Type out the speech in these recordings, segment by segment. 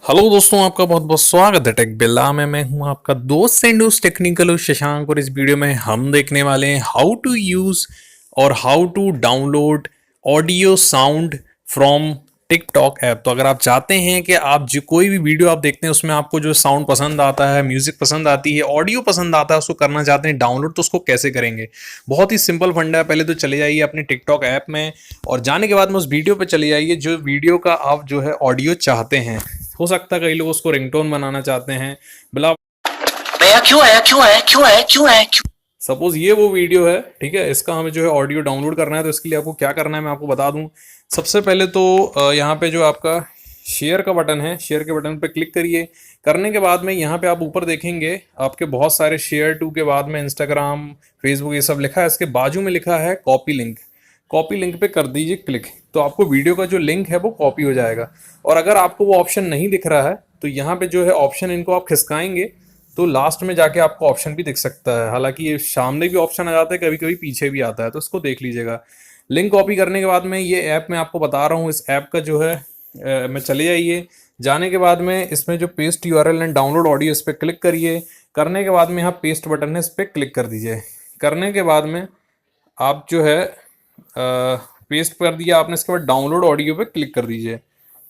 Hello दोस्तों, आपका बहुत बहुत स्वागत है टेक बिल्ला में। मैं हूं आपका दोस्त एंड टेक्निकल शशांक, और इस वीडियो में हम देखने वाले हैं हाउ टू यूज और how to download audio sound from TikTok app. तो अगर आप चाहते हैं कि आप जो कोई भी वीडियो आप देखते हैं उसमें आपको जो साउंड पसंद आता है, म्यूजिक पसंद आती है, ऑडियो पसंद आता है, उसको करना चाहते हैं डाउनलोड, तो उसको कैसे करेंगे। बहुत ही सिंपल फंडा है। पहले तो चले जाइए अपने टिकटॉक ऐप में, और जाने के बाद में उस वीडियो पे चले जाइए जो वीडियो का आप जो है ऑडियो चाहते हैं। हो सकता है कई लोग उसको रिंगटोन बनाना चाहते हैं, बोला भैया क्यों आया क्यों आया क्यों आया क्यों आया क्यों। सपोज ये वो वीडियो है, ठीक है। इसका हमें जो है ऑडियो डाउनलोड करना है, तो इसके लिए आपको क्या करना है मैं आपको बता दूं। सबसे पहले तो यहाँ पे जो आपका शेयर का बटन है, शेयर के बटन पे क्लिक करिए। करने के बाद में यहाँ पे आप ऊपर देखेंगे आपके बहुत सारे शेयर टू के बाद में इंस्टाग्राम, फेसबुक, ये सब लिखा है। इसके बाजू में लिखा है कॉपी लिंक। कॉपी लिंक पे कर दीजिए क्लिक, तो आपको वीडियो का जो लिंक है वो कॉपी हो जाएगा। और अगर आपको वो ऑप्शन नहीं दिख रहा है तो यहाँ पे जो है ऑप्शन, इनको आप खिसकाएंगे तो लास्ट में जाके आपको ऑप्शन भी दिख सकता है। हालांकि ये सामने भी ऑप्शन आ जाता है, कभी कभी पीछे भी आता है, तो इसको देख लीजिएगा। लिंक कॉपी करने के बाद में ये ऐप मैं आपको बता रहा हूँ, इस ऐप का जो है में चले जाइए। जाने के बाद में इसमें जो paste URL and download audio, इस पर क्लिक करिए। करने के बाद में यहाँ पेस्ट बटन है, इस पर क्लिक कर दीजिए। करने के बाद में आप जो है पेस्ट कर दिया आपने, इसके बाद डाउनलोड ऑडियो पे क्लिक कर दीजिए।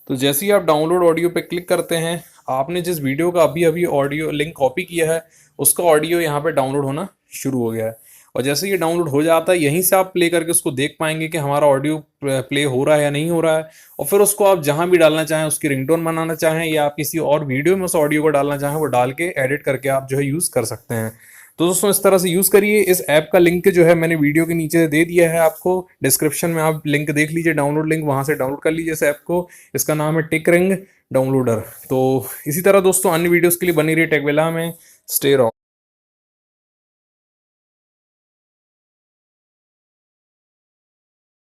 तो जैसे ही आप डाउनलोड ऑडियो पे क्लिक करते हैं, आपने जिस वीडियो का अभी अभी ऑडियो लिंक कॉपी किया है उसका ऑडियो यहाँ पे डाउनलोड होना शुरू हो गया है। और जैसे ये डाउनलोड हो जाता है, यहीं से आप प्ले करके उसको देख पाएंगे कि हमारा ऑडियो प्ले हो रहा है या नहीं हो रहा है। और फिर उसको आप जहाँ भी डालना चाहें, उसकी रिंगटोन बनाना चाहें या आप किसी और वीडियो में उस ऑडियो को डालना चाहें, वो डाल के एडिट करके आप जो है यूज़ कर सकते हैं। तो दोस्तों इस तरह से यूज़ करिए। इस ऐप का लिंक जो है मैंने वीडियो के नीचे दे दिया है आपको, डिस्क्रिप्शन में आप लिंक देख लीजिए, डाउनलोड लिंक, वहाँ से डाउनलोड कर लीजिए इस ऐप को। इसका नाम है टेक रिंग डाउनलोडर। तो इसी तरह दोस्तों अन्य वीडियोस के लिए बनी रही टेक विला में। Stay raw.